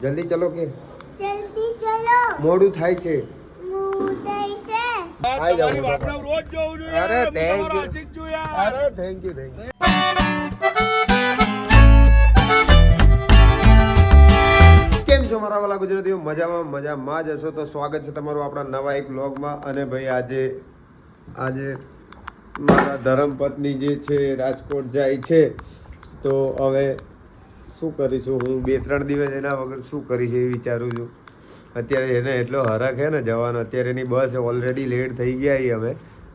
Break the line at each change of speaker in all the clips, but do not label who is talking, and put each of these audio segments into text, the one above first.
જલ્દી ચલો કે
જલ્દી ચલો
મોડું થાય છે.
મુદય છે
આઈ જાવ
તમારી વાતને હું રોજ જોઉં છું યાર.
અરે
હું
thank
તમારો
you.
આશિક છું યાર.
અરે થેન્ક યુ કેમ છો મારા વાલા ગુજરાતીઓ? મજામાં જ હશો તો સ્વાગત છે તમારું આપણા નવા એક વ્લોગમાં. અને ભાઈ આજે મારા ધર્મપત્ની જે છે રાજકોટ જાય છે, તો હવે શું કરીશું? હું 2-3 દિવસ એના વગર શું કરીશ એ વિચારું છું. અત્યારે એને એટલો હરખ છે ને જવાનો. અત્યારે એની બસ ઓલરેડી લેટ થઈ ગયા છીએ અમે,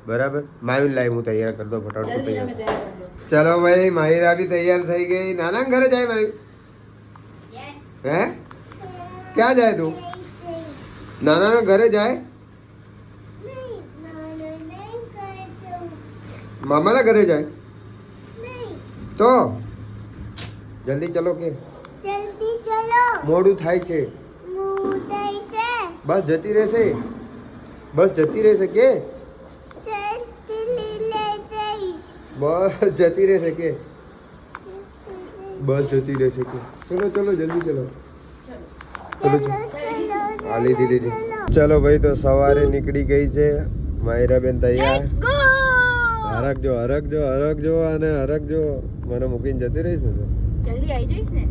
બરાબર. માયુન લાઈ હું તૈયાર કરી દો ફટાફટ તૈયાર. ચલો ભાઈ, માહિરા બી તૈયાર થઈ ગઈ. નાના ઘરે જાય માયુ? હે ક્યાં જાય તું? નાના ઘરે જાય? મામાના ઘરે જાય? તો જલ્દી ચલો કે
જલ્દી ચલો
મોડું થાય છે.
મુદય છે
બસ જતી રહેશે કે
જલ્દી લે જઈશ
બસ જતી રહેશે કે ચલો જલ્દી ચલો.
ચલો
હાલી દીધી છે. ચલો ભાઈ, તો સવારે નીકળી ગઈ છે માહિરાબેન તૈયાર.
લેટ્સ ગો
હરકજો અને હરકજો. મને મૂકીને જતી રહીશ ને તો?
જલ્દી આવી જઈશ ને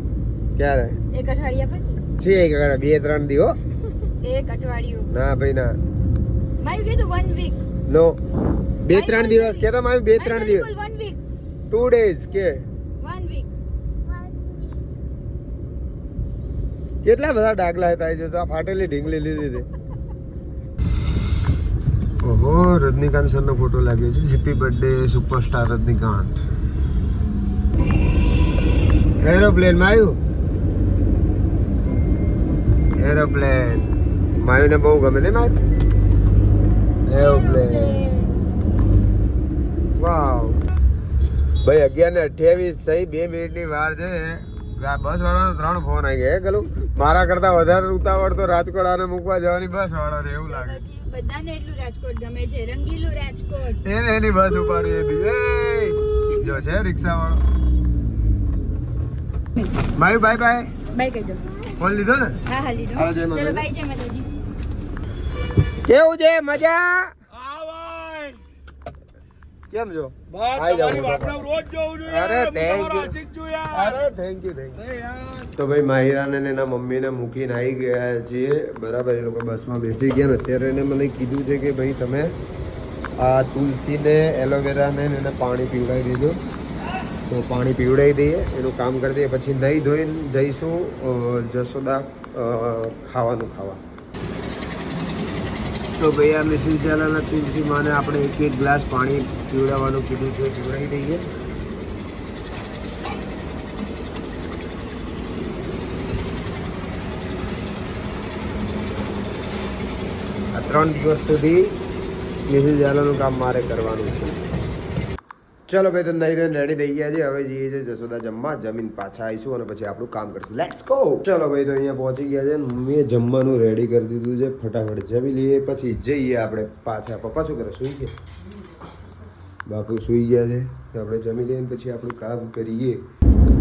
ક્યારે?
એક અઠવાડિયા પછી
છે 2-3 દિવસ.
એક અઠવાડિયું
ના ભાઈ ના,
મારું કીધું 1 વીક
નો 2-3 દિવસ કે તો મારું 2-3 દિવસ
1 વીક
2 days કે
1 વીક
કેટલા બધા ડાગલા હતા જો તો આ ફાટેલી ઢીંગલી લીધી હતી. ઓહો, રજનીકાંત સર નો ફોટો લાગ્યો છે. Happy birthday superstar Rajinikanth. Aeroplane માયુને બહુ ગમે ને માયુ? એરોપ્લેન. વાવ ભાઈ, 11:28 થઈ. 2 મિનિટની વાર છે. બસ વાળાનો 3 ફોન આવી ગયા. ગલું મારા કરતા વધારે ઉતાવળ તો રાજકોટ આને મૂકવા જવાની બસ વાળા એવું લાગે.
પછી બધાને એટલું રાજકોટ ગમે છે, રંગીલું રાજકોટ.
એની બસ ઉપાડી એ બી જો છે રિક્ષા વાળો. બાય
બાય કહી દો.
ફોન લીધો ને?
હા લીધો.
હાલો, જય માતાજી.
ચલો બાય, જય માતાજી.
કેવું છે? મજા?
હા ભાઈ.
કેમ છો?
બસ
આઈ જાવ
તમારી વાતને હું રોજ જોઉં છું યાર.
અરે
હું
thank
તમારો
you.
આશિક છું યાર.
અરે થેન્ક યુ
અરે યાર.
તો ભાઈ, માહિરાને ને એના મમ્મીને મૂકીને આવી ગયા છીએ, બરાબર. એ લોકો બસમાં બેસી ગયા ને અત્યારે એને મને કીધું છે કે ભાઈ તમે આ તુલસીને, એલોવેરાને એને પાણી પીવડાવી દેજો. તો પાણી પીવડાવી દઈએ, એનું કામ કરી દઈએ. પછી નહીં ધોઈને જઈશું જશોદા ખાવાનું ખાવા. તો ભાઈ, આ મિસિસ ઝાલાના તુલસી માને આપણે 1 ગ્લાસ પાણી પીવડાવવાનું કીધું છે, પીવડાવી દઈએ. આ 3 દિવસ સુધી મિસિસ ઝાલાનું કામ મારે કરવાનું છે. ચલો ભાઈ, તો નહીં રહીને રેડી થઈ ગયા છે. હવે જઈએ છે જશોદા જમવા. જમીન પાછા આવીશું અને પછી આપણું કામ કરીશું. Let's go. ચલો ભાઈ, તો અહીંયા પહોંચી ગયા છે. મમ્મીએ જમવાનું રેડી કરી દીધું છે. ફટાફટ જમી લઈએ પછી જઈએ આપણે પાછા. પપ્પા શું કરે? સૂઈ ગયા? બાપુ સૂઈ ગયા છે. તો આપણે જમી લઈએ પછી આપણું કામ કરીએ.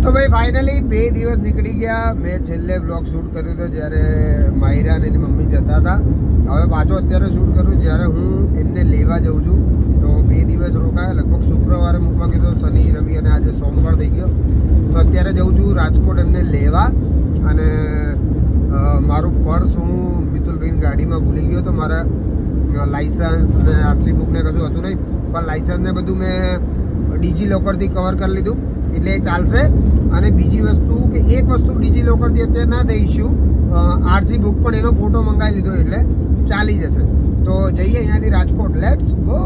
તો ભાઈ, ફાઇનલી 2 દિવસ નીકળી ગયા. મેં છેલ્લે બ્લોગ શૂટ કર્યો હતો જ્યારે માહિરા અને એની મમ્મી જતા હતા. હવે પાછો અત્યારે શૂટ કરું જ્યારે હું એમને લેવા જાઉં છું. તો 2 દિવસ રોકાયા. લગભગ શુક્રવારે મૂકવા કીધું, શનિ રવિ અને આજે સોમવાર થઈ ગયો. તો અત્યારે જાઉં છું રાજકોટ એમને લેવા. અને મારું પર્સ હું મિતુલભાઈની ગાડીમાં ભૂલી ગયો. તો મારા લાઇસન્સ ને આરસી બુક ને કશું હતું નહીં, પણ લાઇસન્સ ને બધું મેં ડિજીલોકરથી કવર કરી લીધું એટલે એ ચાલશે. અને બીજી વસ્તુ કે એક વસ્તુ ડિજીલોકરથી અત્યારે ના દઈ ઇશ્યુ, આરસી બુક પણ એનો ફોટો મંગાવી લીધો એટલે ચાલી જશે. તો જઈએ અહીંયાથી રાજકોટ. Let's go.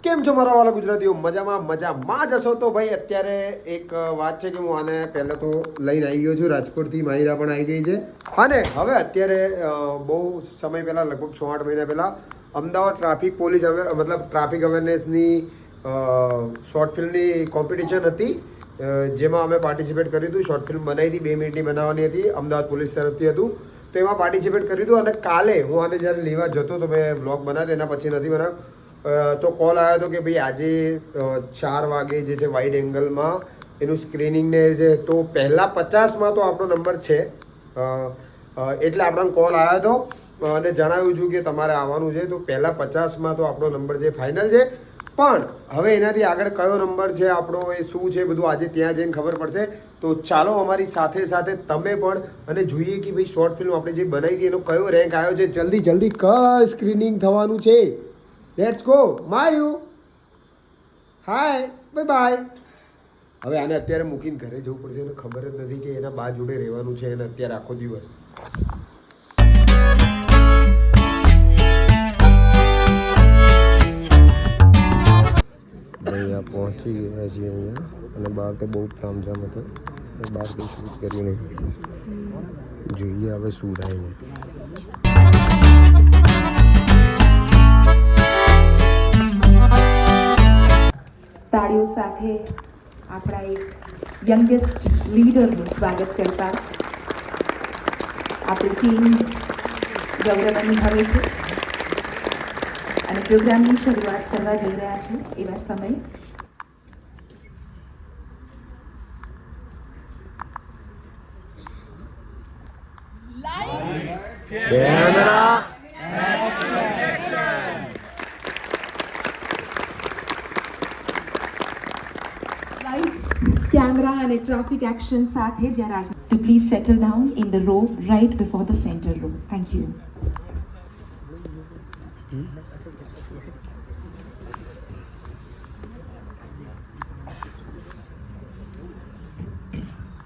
કેમ છો મારા વાલા ગુજરાતીઓ? મજામાં જશો? તો ભાઈ, અત્યારે એક વાત છે કે હું આને પહેલાં તો લઈને આવી ગયો છું રાજકોટથી. માહિરા પણ આવી ગઈ છે. અને હવે અત્યારે બહુ સમય પહેલાં, લગભગ 6-8 મહિના પહેલાં અમદાવાદ ટ્રાફિક પોલીસ મતલબ ટ્રાફિક અવેરનેસની શોર્ટ ફિલ્મની કોમ્પિટિશન હતી, જેમાં અમે પાર્ટિસિપેટ કર્યું હતું. શોર્ટ ફિલ્મ બનાવી હતી, 2 મિનિટની બનાવવાની હતી. અમદાવાદ પોલીસ તરફથી હતું. તો એમાં પાર્ટિસિપેટ કર્યું હતું. અને કાલે હું આને જ્યારે લેવા જતો તો મેં વ્લોગ બનાવ્યો એના પછી નથી બનાવ્યો. તો કોલ આવ્યો હતો કે ભાઈ આજે 4 વાગે જે છે વાઇડ એંગલમાં એનું સ્ક્રીનિંગને છે. તો પહેલાં 50માં તો આપણો નંબર છે, એટલે આપણને કોલ આવ્યો હતો અને જણાવ્યું છું કે તમારે આવવાનું છે. તો પહેલાં 50માં તો આપણો નંબર છે ફાઇનલ છે. પણ હવે એનાથી આગળ કયો નંબર છે આપણો, એ શું છે બધું આજે ત્યાં જઈને ખબર પડશે. તો ચાલો અમારી સાથે સાથે તમે પણ અને જોઈએ કે ભાઈ શોર્ટ ફિલ્મ આપણે જે બનાવી હતી એનો કયો રેન્ક આવ્યો છે. જલ્દી જલ્દી કઈ સ્ક્રીનિંગ થવાનું છે. Let's go Mayu. Hi bye bye. હવે આને અત્યારે મૂકીને ઘરે જવું પડશે. એને ખબર જ નથી કે એના બા જોડે રહેવાનું છે એને અત્યારે આખો દિવસ. અહીંયા પહોંચી ગયા છીએ અહીંયા, અને બહાર તો બહુ જ તામઝામ હતો. બહાર કંઈ શૂટ કર્યું નહીં. જોઈએ હવે શું થાય છે.
તાળીઓ સાથે આપણા એક યંગેસ્ટ લીડરનું સ્વાગત કરતા આપણી ટીમ ગૌરવ અનુભવે છે અને પ્રોગ્રામની શરૂઆત કરવા જઈ રહ્યા છે એવા સમય કેમેરા અને ટ્રાફિક એક્શન સાથે જરા to please settle down in the row right before the center row. Thank you.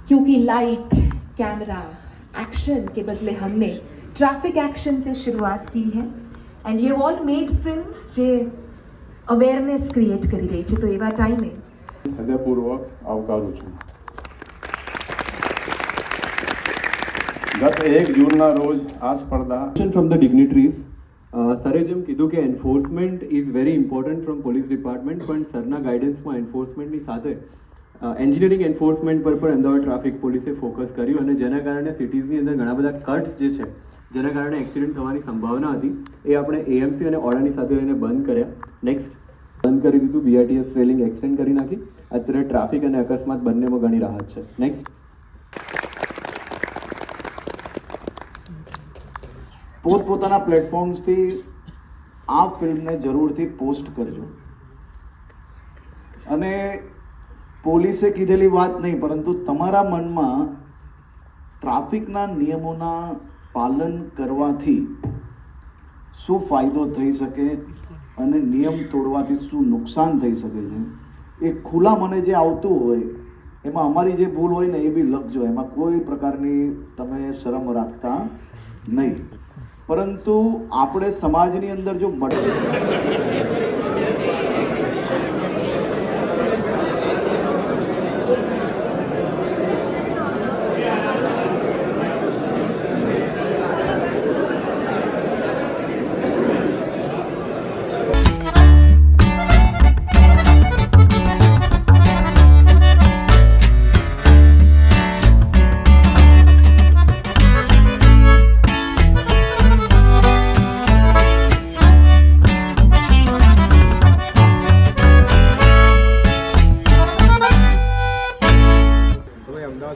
क्योंकि लाइट कैमरा एक्शन के बदले हमने ट्रैफिक एक्शन से शुरुआत की है and you all made films J awareness create કરી રહી છે. તો એવા ટાઈમે
હૃદયપૂર્વક આવકારું છું. ગત 1 જૂનના રોજ આ સ્પર્ધા
from the dignitaries. સરે જેમ કીધું કે enforcement is very important from police department, પણ સરના ગાઈડન્સમાં એન્ફોર્સમેન્ટની સાથે એન્જિનિયરિંગ એન્ફોર્સમેન્ટ પર પણ અમદાવાદ ટ્રાફિક પોલીસે ફોકસ કર્યું, અને જેના કારણે સિટીઝની અંદર ઘણા બધા કટ્સ જે છે જેના કારણે એક્સિડન્ટ થવાની સંભાવના હતી એ આપણે એએમસી અને ઓડાની સાથે રહીને બંધ કર્યા. નેક્સ્ટ બંધ કરી દીધું, બીઆરટીએસ રેલિંગ એક્સટેન્ડ કરી નાખી. અત્યારે ટ્રાફિક અને અકસ્માત બંનેમાં ઘણી રાહત છે. નેક્સ્ટ
પોતપોતાના પ્લેટફોર્મ્સથી આ ફિલ્મને જરૂરથી પોસ્ટ કરજો. અને પોલીસે કીધેલી વાત નહીં, પરંતુ તમારા મનમાં ટ્રાફિકના નિયમોના પાલન કરવાથી શું ફાયદો થઈ શકે અને નિયમ તોડવાથી શું નુકસાન થઈ શકે છે એ ખુલ્લા મને જે આવતું હોય એમાં અમારી જે ભૂલ હોય ને એ બી લખજો. એમાં કોઈ પ્રકારની તમે શરમ રાખતા નહીં. પરંતુ આપણે સમાજની અંદર જો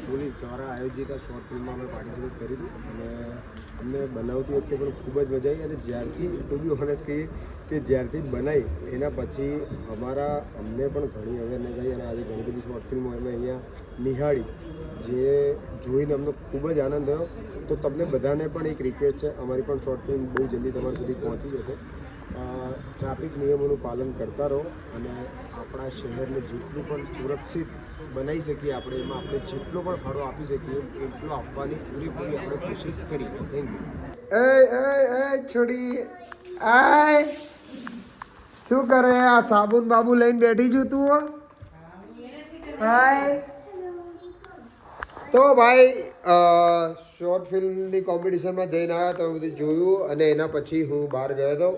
પોલીસ દ્વારા આયોજિત આ શોર્ટ ફિલ્મમાં અમે પાર્ટિસિપેટ કર્યું હતું, અને અમને બનાવતી વખતે પણ ખૂબ જ મજા આવી. અને જ્યારથી તો બી ઓનેસ્ટ કહીએ કે જ્યારથી બનાવી એના પછી અમને પણ ઘણી અવેરનેસ આવી, અને આજે ઘણી બધી શોર્ટ ફિલ્મો અમે અહીંયા નિહાળી, જે જોઈને અમને ખૂબ જ આનંદ થયો. તો તમને બધાને પણ એક રિક્વેસ્ટ છે, અમારી પણ શોર્ટ ફિલ્મ બહુ જલ્દી તમારા સુધી પહોંચી જશે. ટ્રાફિક નિયમોનું પાલન કરતા રહો, અને આપણા શહેરને જેટલું પણ સુરક્ષિત બનાવી શકીએ આપણે, એમાં આપણે જેટલો પણ ફાળો આપી શકીએ એટલો આપવાની પૂરેપૂરી આપણે કોશિશ કરી. Thank you. છોડી આય શું કરે? આ સાબુન બાબુ લઈને બેઠી છું તું? હાય. તો ભાઈ શોર્ટ ફિલ્મની કોમ્પિટિશનમાં જઈને આવ્યા તો બધું જોયું, અને એના પછી હું બહાર ગયો હતો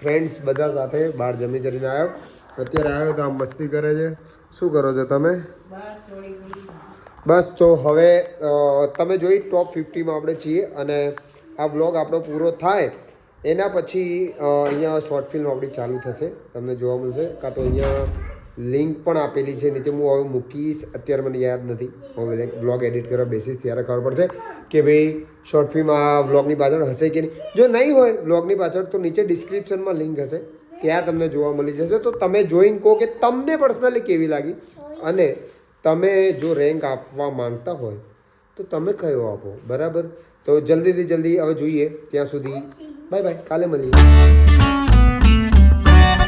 ફ્રેન્ડ્સ બધા સાથે. બહાર જમી કરીને આવ્યો, અત્યારે આવ્યો તો આમ મસ્તી કરે છે. શું કરો છો તમે? બસ તો હવે તમે જોઈ ટોપ 50માં આપણે છીએ અને આ વ્લોગ આપણો પૂરો થાય એના પછી અહીંયા શોર્ટ ફિલ્મ આપણી ચાલુ થશે, તમને જોવા મળશે. કાં તો અહીંયા લિંક પણ આપેલી છે નીચે, હું હવે મૂકીશ, અત્યારે મને યાદ નથી. હું વ્લોગ એડિટ કરવા બેસીશ ત્યારે ખબર પડશે કે ભાઈ શોર્ટ ફિલ્મ આ વ્લોગની પાછળ હશે કે નહીં. જો નહીં હોય વ્લોગની પાછળ તો નીચે ડિસ્ક્રિપ્શનમાં લિંક હશે, ત્યાં તમને જોવા મળી જશે. તો તમે જોઈને કહો કે તમને પર્સનલી કેવી લાગી અને તમે જો રેન્ક આપવા માંગતા હોય તો તમે કયો આપો, બરાબર? તો જલ્દીથી જલ્દી હવે જોઈએ. ત્યાં સુધી બાય બાય, કાલે મળીએ.